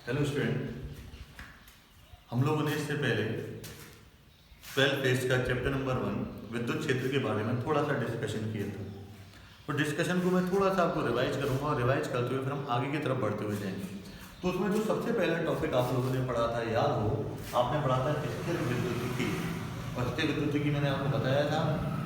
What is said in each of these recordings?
Hello student, हम लोगों ने इससे पहले 12th टेस्ट का चैप्टर नंबर 1 विद्युत क्षेत्र के बारे में थोड़ा सा डिस्कशन किया था। तो डिस्कशन को मैं थोड़ा सा आपको रिवाइज करूंगा और रिवाइज करते हुए फिर हम आगे की तरफ बढ़ते हुए जाएंगे। तो उसमें जो सबसे पहला टॉपिक आप लोगों ने पढ़ा था, याद हो, आपने पढ़ा था स्थिर विद्युतिकी। और स्थिर विद्युतिकी मैंने आपको बताया था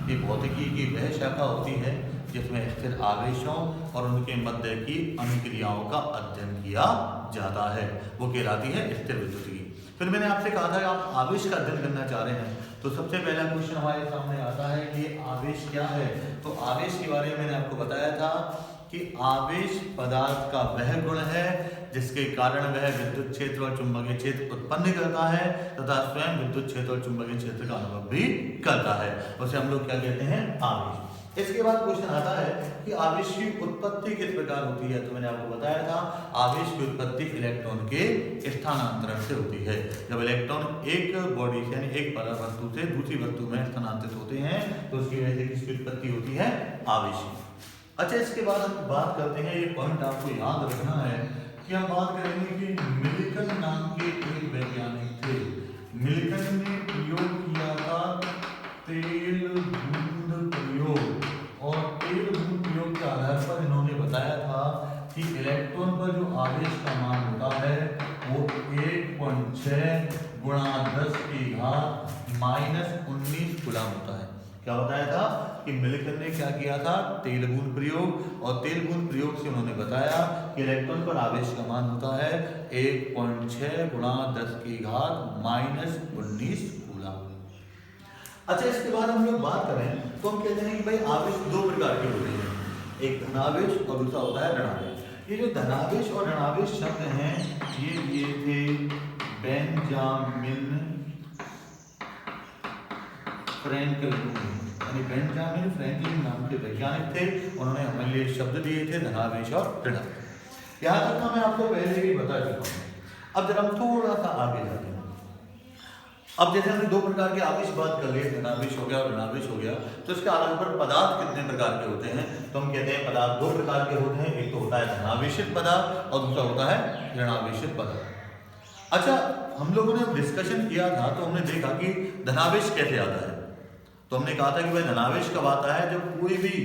कि भौतिकी की वह शाखा होती है जिसमें स्थिर आवेशों और उनके मध्य की अनुक्रियाओं का अध्ययन किया जाता है, वो कहलाती है स्थिर विद्युतिकी। फिर मैंने आपसे कहा था कि आप आवेश का अध्ययन करना चाह रहे हैं, तो सबसे पहला क्वेश्चन हमारे सामने आता है कि आवेश क्या है। तो आवेश के बारे में मैंने आपको बताया था कि आवेश पदार्थ का वह गुण है जिसके कारण वह विद्युत क्षेत्र और चुंबकीय क्षेत्र उत्पन्न करता है तथा स्वयं विद्युत क्षेत्र और चुंबकीय क्षेत्र का अनुभव भी करता है। उसे हम लोग क्या कहते हैं? आवेश। इसके बाद क्वेश्चन आता है कि आवेश की उत्पत्ति किस प्रकार होती है। तो मैंने आपको बताया था आवेश की उत्पत्ति इलेक्ट्रॉन के स्थानांतरण से होती है। जब इलेक्ट्रॉन एक बॉडी से यानी एक वस्तु से दूसरी वस्तु में स्थानांतरित होते हैं तो उसकी वजह से किसकी उत्पत्ति होती है? आवेश। अच्छा, इसके बाद हम बात करते हैं, ये पॉइंट आपको याद रखना है कि हम बात करेंगे कि मिल्टन नाम के एक वैज्ञानिक थे। मिल्टन ने प्रयोग किया था तेल बूंद प्रयोग, और तेल बूंद प्रयोग के आधार पर इन्होंने बताया था कि इलेक्ट्रॉन पर जो आवेश का मान होता है वो 1.6 गुणा 10 की घात -19 कूलम होता है। क्या बताया था कि मिल्टन ने क्या किया था? तेल बूंद प्रयोग, और तेल बूंद प्रयोग से उन्होंने बताया कि इलेक्ट्रॉन पर आवेश का मान होता है 1.6 गुणा 10 की घात -19 कूलम। अच्छा, इसके बाद हम लोग बात करें तो हम कहते हैं कि भाई आवेश दो प्रकार के होते हैं, एक धनावेश और दूसरा होता है ऋणावेश। ये जो धनावेश और ऋणावेश शब्द हैं ये थे बेंजामिन फ्रैंकलिन, यानी बेंजामिन फ्रैंकलिन नाम के वैज्ञानिक थे। उन्होंने हमारे लिए शब्द दिए थे धनावेश और ऋणावेश। यहाँ तक का मैं आपको पहले ही बता चुका हूँ। अब जब हम थोड़ा सा आगे जाते हैं, अब जैसे हमने दो प्रकार के आवेश बात कर लिए, धनावेश हो गया और ऋणावेश हो गया, तो इसके आधार पर पदार्थ कितने प्रकार के होते हैं। तो हम कहते हैं पदार्थ दो प्रकार के होते हैं, एक तो होता है धनावेशित पदार्थ और दूसरा होता है ऋणावेशित पदार्थ। अच्छा, हम लोगों ने डिस्कशन किया था तो हमने देखा कि धनावेश कैसे आता है। तो हमने कहा था कि भाई धनावेश कब आता है? जब कोई भी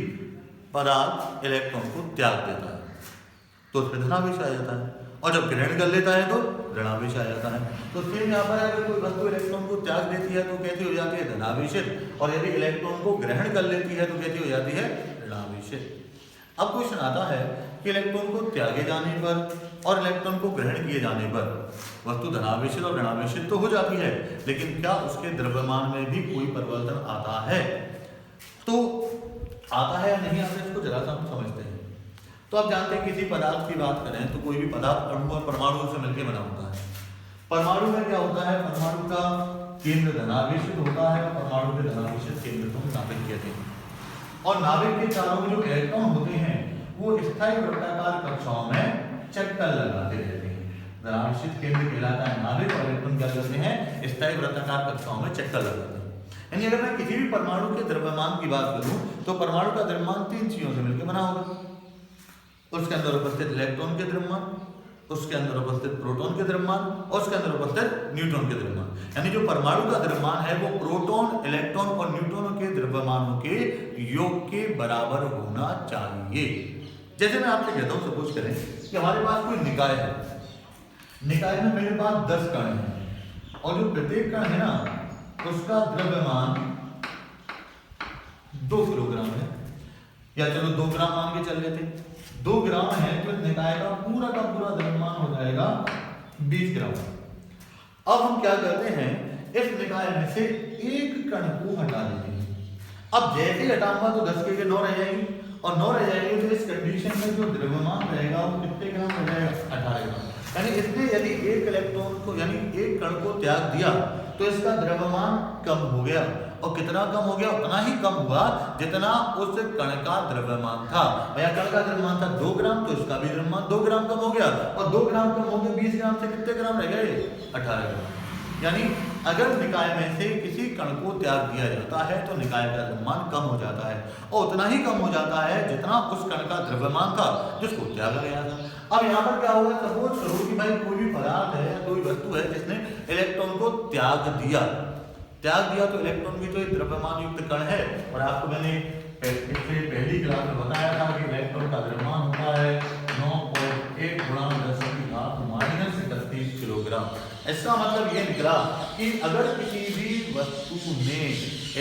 पदार्थ इलेक्ट्रॉन को त्याग देता है तो उसमें धनावेश आ जाता है, और जब ग्रहण कर लेता है तो ऋणावेश आ जाता है। तो सेम यहाँ पर अगर कोई वस्तु इलेक्ट्रॉन को त्याग देती है तो कैसी हो जाती है? धनावेशित, और यदि इलेक्ट्रॉन को ग्रहण कर लेती है तो कैसी हो जाती है? ऋणावेशित। अब क्वेश्चन आता है कि इलेक्ट्रॉन को त्यागे जाने पर और इलेक्ट्रॉन को ग्रहण किए जाने पर वस्तु धनावेशित और ऋणावेशित तो हो जाती है, लेकिन क्या उसके द्रव्यमान में भी कोई परिवर्तन आता है? तो आता है या नहीं आता, इसको जरा सा हम समझते हैं। तो आप जानते हैं किसी पदार्थ की बात करें तो कोई भी पदार्थ अणु और परमाणु से मिलकर बना होता है। परमाणु में क्या होता है? परमाणु का केंद्र धनावेशित होता है और परमाणु के धनावेशित केंद्र को नाभिक कहते हैं, और नाभिक के चारों में जो इलेक्ट्रॉन होते हैं वो स्थायी वृत्ताकार कक्षाओं में चक्कर लगाते रहते हैं। धनावेशित केंद्र कहलाता है नाभिक, और इलेक्ट्रॉन क्या करते हैं? स्थायी वृत्ताकार कक्षाओं में चक्कर लगाते हैं। यानी अगर मैं किसी भी परमाणु के द्रव्यमान की बात करूं तो परमाणु का द्रव्यमान तीन चीजों से मिलकर बना होगा। उसके अंदर उपस्थित इलेक्ट्रॉन के द्रव्यमान, उसके अंदर उपस्थित प्रोटॉन के द्रव्यमान, और उसके अंदर उपस्थित न्यूट्रॉन के द्रव्यमान। यानी जो परमाणु का द्रव्यमान है वो प्रोटॉन, इलेक्ट्रॉन और न्यूट्रॉनों के द्रव्यमानों के योग के बराबर होना चाहिए। जैसे मैं आपसे कहता हूं, सपोज करें कि हमारे पास कोई निकाय है, निकाय में मेरे पास 10 कण हैं, और जो प्रत्येक कण है ना उसका द्रव्यमान 2 किलोग्राम है, या चलो 2 ग्राम मान के चल लेते हैं। 2 ग्राम है तो निकाय का पूरा द्रव्यमान हो जाएगा 20 ग्राम। अब हम क्या करते हैं, इस निकाय में से एक कण को हटा देते हैं। अब जैसे ही हटाऊंगा तो 10 के 9 रह जाएंगे, और 9 रह जाएंगे तो इस कंडीशन में जो द्रव्यमान रहेगा वो कितने ग्राम रह जाएगा? 18 ग्राम। यानी इसने यदि एक इलेक्ट्रॉन को यानी एक कण को त्याग दिया तो इसका द्रव्यमान कम हो गया, और कितना कम हो गया? उतना ही कम हुआ जितना उस कण का द्रव्यमान था। या कण का द्रव्यमान था 2 ग्राम, तो इसका भी द्रव्यमान 2 ग्राम कम हो गया, और 2 ग्राम कम हो गया 20 ग्राम से कितने ग्राम रह गए? 18 ग्राम। यानी अगर निकाय में से किसी कण को त्याग दिया जाता है तो निकाय का द्रव्यमान कम हो जाता है और उतना ही कम हो जाता है जितना उस कण का द्रव्यमान था जिसको त्यागा गया था। अब यहाँ पर क्या होगा, सपोज करो कि भाई कोई भी पदार्थ है या कोई वस्तु है जिसने इलेक्ट्रॉन को त्याग दिया तो इलेक्ट्रॉन भी तो एक द्रव्यमान युक्त कण है। और आपको मैंने पहली क्लास में बताया था कि इलेक्ट्रॉन का द्रव्यमान होता है 9.1 × 10⁻³ किलोग्राम। इसका मतलब ये निकला कि अगर किसी भी वस्तु ने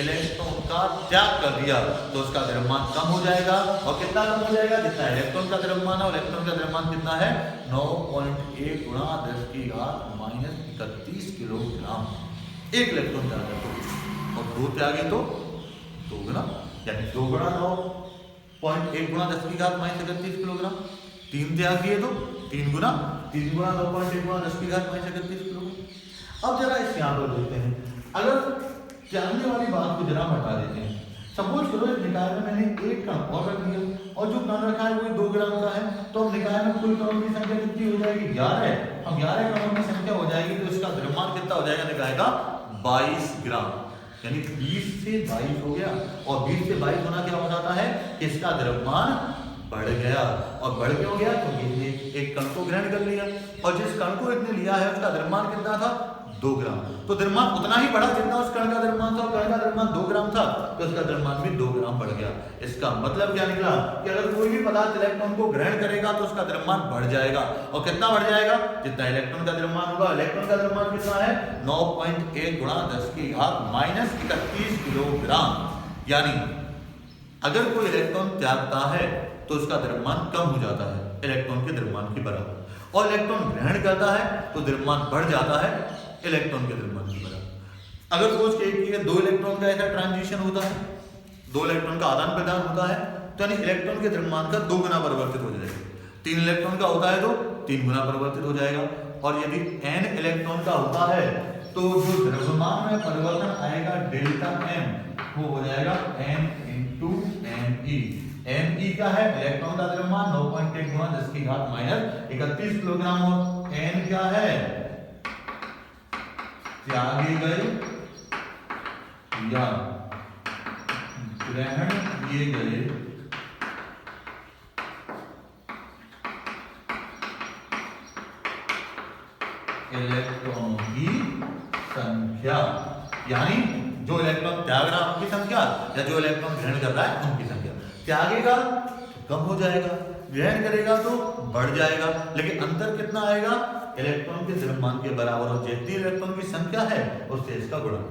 इलेक्ट्रॉन का त्याग कर दिया तो उसका द्रव्यमान कम हो जाएगा। और कितना कम हो जाएगा, जितना इलेक्ट्रॉन का द्रव्यमान है। इलेक्ट्रॉन का द्रव्यमान कितना है, 9.1 × 10⁻³ किलोग्राम। एक इलेक्ट्रॉन त्याग है और दो त्यागे तो दो गुना, यानी 2 × 9.1 × 10⁻³ किलोग्राम। 3 त्याग दिए तो 3 गुना 9.1 × 10⁻³ किलोग्राम। अब जरा इस यहाँ पर देखते हैं, अगर त्यागने वाली बात को जरा हटा देते हैं। सपोज करो इस निकाय में मैंने एक कण और रख दिया और जो कण रखा है वो 2 ग्राम का है, तो अब निकाय में कुल कणों की संख्या कितनी हो जाएगी, 11। अब 11 कणों की संख्या हो जाएगी तो इसका द्रव्यमान कितना हो जाएगा निकाय का, 22 ग्राम। यानी 20 से 22 हो गया। और 20 से 22 होना क्या हो जाता है, इसका द्रव्यमान बढ़ गया। और बढ़ के हो गया तो ये एक कण को ग्रहण कर लिया और जिस कण को इसने लिया है उसका द्रव्यमान कितना था, 2 ग्राम। तो द्रव्यमान उतना ही बढ़ा जितना उस कण का द्रव्यमान था। कण का द्रव्यमान 2 ग्राम था तो उसका द्रव्यमान भी 2 ग्राम बढ़ गया। इसका मतलब क्या निकला कि अगर कोई भी पदार्थ इलेक्ट्रॉन को ग्रहण करेगा तो उसका द्रव्यमान बढ़ जाएगा। और कितना बढ़ जाएगा, जितना इलेक्ट्रॉन का द्रव्यमान होगा। इलेक्ट्रॉन का द्रव्यमान कितना है, 9.1 × 10⁻³ किलोग्राम। यानी अगर कोई इलेक्ट्रॉन त्यागता है तो उसका द्रव्यमान कम हो जाता है इलेक्ट्रॉन के द्रव्यमान के बराबर। और इलेक्ट्रॉन ग्रहण करता है तो द्रव्यमान बढ़ जाता है इलेक्ट्रॉन के द्रव्यमान के बराबर। अगर सोच के 2 इलेक्ट्रॉन का ऐसा ट्रांजिशन होता है, 2 इलेक्ट्रॉन का आदान प्रदान होता है, तो यानी इलेक्ट्रॉन के द्रव्यमान का 2 गुना परिवर्तित हो जाएगा। 3 इलेक्ट्रॉन का होता है तो 3 गुना परिवर्तित हो जाएगा। और यदि n इलेक्ट्रॉन का होता है तो जो द्रव्यमान में परिवर्तन आएगा डेल्टा m, वो हो जाएगा n × me। me क्या है, इलेक्ट्रॉन का द्रव्यमान 9.1 × 10⁻³ किलोग्राम। और n क्या है, त्यागे गए या ग्रहण किए गए इलेक्ट्रॉनों की संख्या। यानी जो इलेक्ट्रॉन त्याग रहा है उनकी संख्या या जो इलेक्ट्रॉन ग्रहण कर रहा है उनकी संख्या। त्यागेगा तो कम हो जाएगा, ग्रहण करेगा तो बढ़ जाएगा, लेकिन अंतर कितना आएगा, इलेक्ट्रॉन के द्रव्यमान के बराबर। और जितनी इलेक्ट्रॉन की संख्या है उससे इसका गुणा।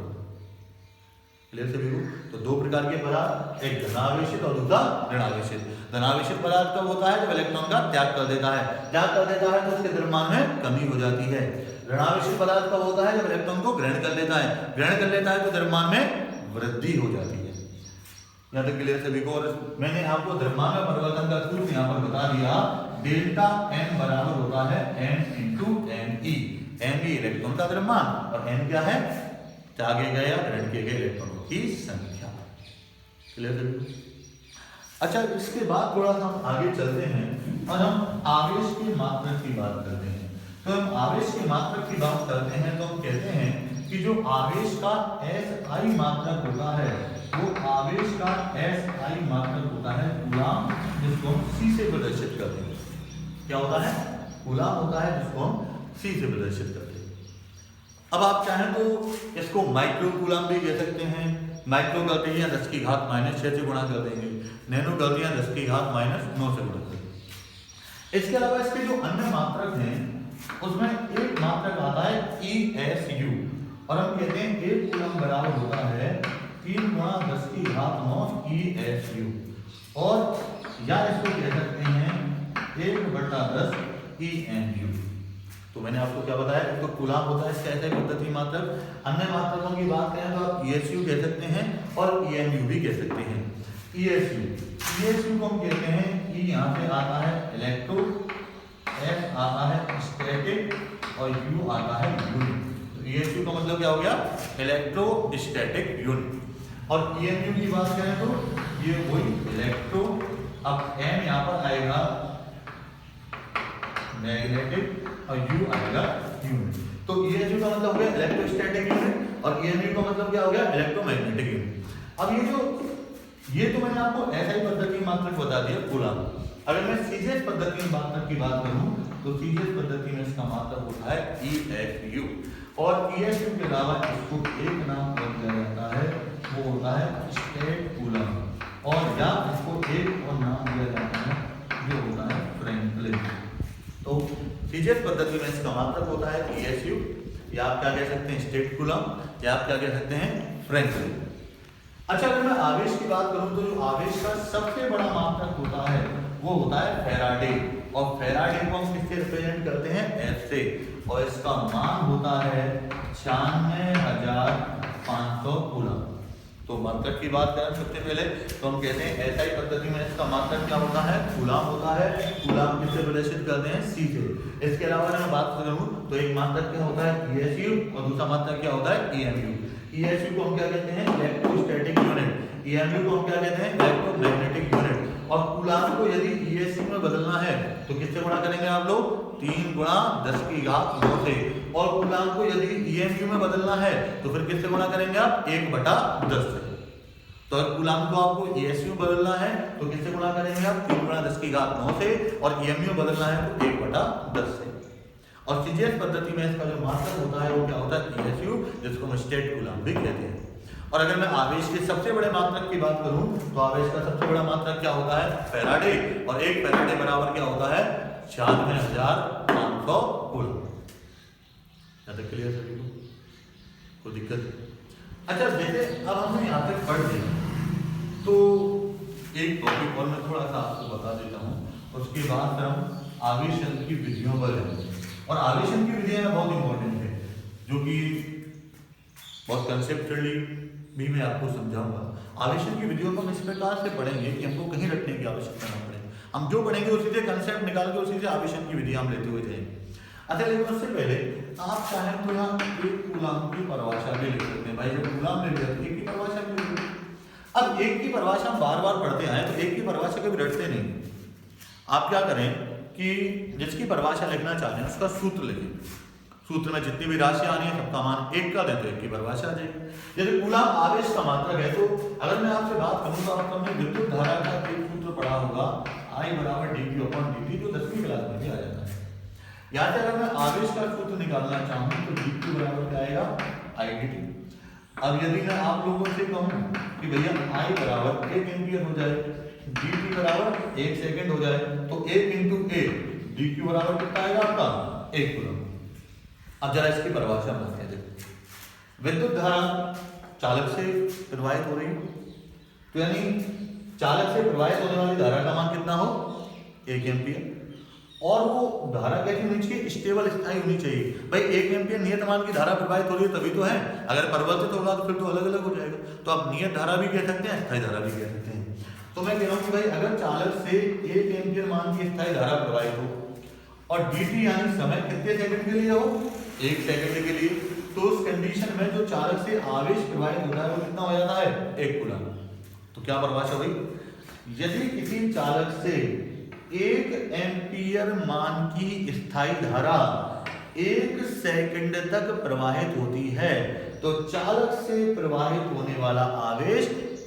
क्लियर सभी को? तो 2 प्रकार के पदार्थ, एक धनावेशित और दूसरा ऋणावेशित। धनावेशित पदार्थ कब होता है, जब इलेक्ट्रॉन का त्याग कर देता है। त्याग कर देता है तो उसके द्रव्यमान में कमी हो जाती है। ऋणावेशित पदार्थ कब होता है, जब इलेक्ट्रॉन को ग्रहण कर लेता है। ग्रहण कर लेता है तो द्रव्यमान में वृद्धि हो जाती है। यहाँ तक क्लियर सभी को? और मैंने आपको द्रव्यमान में परिवर्तन का सूत्र यहाँ पर बता दिया। डेल्टा m बराबर होता है n × me। me इलेक्ट्रॉन का द्रव्यमान और n क्या है, त्यागे गए या ग्रहण किए गए इलेक्ट्रॉनों की संख्या। क्लियर सभी को? अच्छा, इसके बाद थोड़ा सा हम आगे चलते हैं और हम आवेश की मात्रा की बात करते हैं। तो हम आवेश की मात्रा की बात करते हैं तो हम कहते हैं कि जो आवेश का SI मात्रक होता है वो आवेश का SI मात्रक होता है कूलाम, जिसको हम C से प्रदर्शित करते हैं। क्या होता है, कूलाम होता है, जिसको हम C से प्रदर्शित करते हैं। अब आप चाहें तो इसको माइक्रो कूलाम भी कह सकते हैं। माइक्रो करते हैं 10⁻⁻6 से गुणा कर देंगे, नैनो करते हैं 10⁻⁹ से गुणा कर देंगे। इसके अलावा इसके जो अन्य मात्रक हैं उसमें एक मात्रक आता है ESU, और हम कहते हैं 1 कूलम बराबर होता है 3 × 10⁻⁹ ESU। और या इसको कह सकते हैं 1/10 EMU। तो मैंने आपको क्या बताया, एक तो कूलाम होता है इसका ऐसे पद्धति मात्रक। अन्य मात्रकों की बात करें तो आप ESU कह सकते हैं और EMU भी कह सकते हैं। ESU को हम कहते हैं, E यहाँ से आता है इलेक्ट्रो, S आता है स्टैटिक और U आता है यूनिट। तो ESU का मतलब क्या हो गया, इलेक्ट्रोस्टैटिक यूनिट। और EMU की बात करें तो ये वही इलेक्ट्रो, अब M यहाँ पर आएगा मैग्नेटिक और यू आएगा यूनिट। तो ESU का मतलब हो गया इलेक्ट्रोस्टैटिक यूनिट और EMU का मतलब क्या हो गया इलेक्ट्रोमैग्नेटिक यूनिट। अब ये तो मैंने आपको SI पद्धति में मात्रक बता दिया कूलम। अगर मैं सीजीएस पद्धति में मात्रक की बात करूं तो सीजीएस पद्धति में इसका मात्रक होता है ESU और ESU के अलावा इसको एक नाम और दिया जाता है, वो होता है स्टेट कूलम और या इसको एक और नाम दिया जाता है जो होता है फ्रैंकलिन। तो सीजीएस पद्धति में इसका मात्रक होता है ESU या आप क्या कह सकते हैं स्टेट कूलम या आप क्या कह सकते हैं फ्रैंकलिन। अच्छा, अगर मैं आवेश की बात करूं तो जो आवेश का सबसे बड़ा मात्रक होता है वो होता है फैराडे और फैराडे को हम किससे रिप्रेजेंट करते हैं F से और इसका मान होता है 96,500 कूलम। तो मात्रक की बात करें सबसे पहले तो हम कहते हैं SI पद्धति में इसका मात्रक क्या होता है कूलम होता है। कूलम किससे प्रदर्शित करते हैं C से। इसके अलावा अगर मैं बात करूं तो एक मात्रक क्या होता है ESU और दूसरा मात्रक क्या होता है EMU। ESU को हम क्या कहते हैं इलेक्ट्रोस्टैटिक यूनिट, EMU को हम क्या कहते हैं इलेक्ट्रोमैग्नेटिक यूनिट। और कूलम को यदि ESU में बदलना है तो किससे गुणा करेंगे आप लोग 3 गुणा 10 की घात 9 से और कूलम को यदि EMU में बदलना है तो फिर किससे गुणा करेंगे आप 1/10 से। तो अगर कूलम को आपको ESU में बदलना है तो किससे गुणा करेंगे आप 3 गुणा 10 की घात 9 से और EMU में बदलना है तो 1/10 से। और सीजीएस पद्धति में इसका जो मात्रक होता है वो क्या होता है ESU जिसको हम स्टेट कूलम भी कहते हैं। और अगर मैं आवेश के सबसे बड़े मात्रक की बात करूं तो आवेश का सबसे बड़ा मात्रक क्या होता है फैराडे और एक फैराडे बराबर क्या होता है 96,500 कूलम। क्या तक क्लियर सभी को, कोई दिक्कत? अच्छा, जैसे अब हम यहाँ तक पढ़ लें तो एक टॉपिक और मैं थोड़ा सा आपको बता देता हूँ, उसके बाद हम आवेशन की विधियों पर जाएंगे। और आवेशन की विधियां बहुत इंपॉर्टेंट है जो कि बहुत कंसेप्चुअली भी मैं आपको समझाऊंगा। आवेशन की विधियों को हम इस प्रकार से पढ़ेंगे कि हमको कहीं रटने की आवश्यकता ना पड़े, हम जो पढ़ेंगे उसी से कंसेप्ट निकाल के उसी से आवेशन की विधियां हम लेते हुए जाएंगे। अच्छा, लेकिन उससे पहले आप चाहें तो यहाँ एक कूलम की परिभाषा भी लिख सकते हैं। भाई जब कूलम ले लिया तो एक की परिभाषा भी लिख। अब एक की परिभाषा हम बार बार पढ़ते आए तो एक की परिभाषा कभी रटते नहीं। आप क्या करें कि जिसकी परिभाषा लिखना चाह रहे हैं उसका सूत्र लिखें। सूत्र में जितनी भी राशि आनी है सबका मान 1 का दें तो 1 की परिभाषा आ जाएगी। जैसे कूलम आवेश का मात्रक है तो अगर मैं आपसे बात करूं तो आपने विद्युत धारा का एक सूत्र पढ़ा होगा I = dq/dt जो 10वीं क्लास में भी आ जाता है। यहाँ से अगर मैं आवेश का सूत्र निकालना चाहूँ तो dq बराबर क्या आएगा I/dt। अब यदि मैं आप लोगों से कहूँ कि भैया I बराबर 1 एम्पियर हो जाए, dt बराबर 1 सेकंड हो जाए तो 1 × a dq बराबर कितना आएगा आपका 1 कूलम। अब जरा इसकी परिभाषा बताते हैं। विद्युत धारा चालक से प्रवाहित हो रही है तो यानी चालक से प्रवाहित होने वाली धारा का मान कितना हो 1 एम्पियर और वो धारा कैसी होनी चाहिए स्टेबल स्थायी होनी चाहिए। भाई 1 एम्पियर नियत मान की धारा प्रवाहित हो रही है तभी तो है, अगर परिवर्तित होगा तो फिर तो अलग अलग हो जाएगा। तो आप नियत धारा भी कह सकते हैं स्थायी धारा भी कह सकते हैं। तो मैं कह रहा हूँ कि भाई अगर चालक से 1 एम्पियर मान की स्थायी धारा प्रवाहित हो और dt यानी समय कितने सेकंड के लिए हो 1 सेकंड के लिए, तो उस कंडीशन में जो चालक से आवेश प्रवाहित होता है वो कितना हो जाता है 1 कूलम। तो क्या परिभाषा हुई, यदि किसी चालक से 1 एम्पियर मान की स्थायी धारा 1 सेकंड तक प्रवाहित होती है तो चालक से प्रवाहित होने वाला आवेश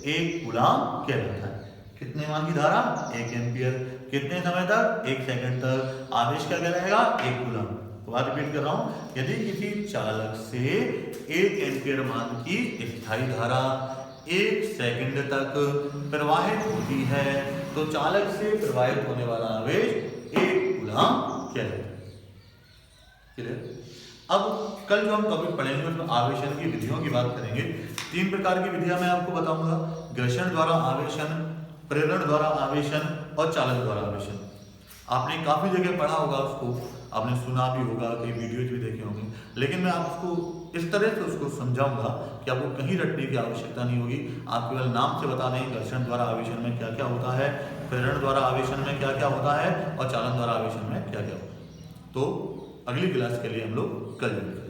1 कूलम कहलाता है। कितने मान की धारा 1 एम्पियर, कितने समय तक 1 सेकंड तक, आवेश क्या कहलाएगा 1 कूलम। तो बात रिपीट कर रहा हूं, यदि किसी चालक से 1 एम्पियर मान की स्थायी धारा 1 सेकंड तक प्रवाहित होती है तो चालक से प्रवाहित होने वाला आवेश 1 कूलम कहलाता है। क्लियर? अब कल जो हम टॉपिक पढ़ेंगे उसमें आवेशन की विधियों की बात करेंगे। 3 प्रकार की विधियां मैं आपको बताऊंगा, घर्षण द्वारा आवेशन, प्रेरण द्वारा आवेशन और चालक द्वारा आवेशन। आपने काफी जगह पढ़ा होगा उसको, आपने सुना भी होगा, कई वीडियोज भी देखे होंगे, लेकिन मैं आपको इस तरह से उसको समझाऊंगा कि आपको कहीं रटने की आवश्यकता नहीं होगी। आप केवल नाम से बता दें घर्षण द्वारा आवेशन में क्या क्या होता है, प्रेरण द्वारा आवेशन में क्या क्या होता है और चालन द्वारा आवेशन में क्या क्या होता है। तो अगली क्लास के लिए हम लोग कल मिलेंगे।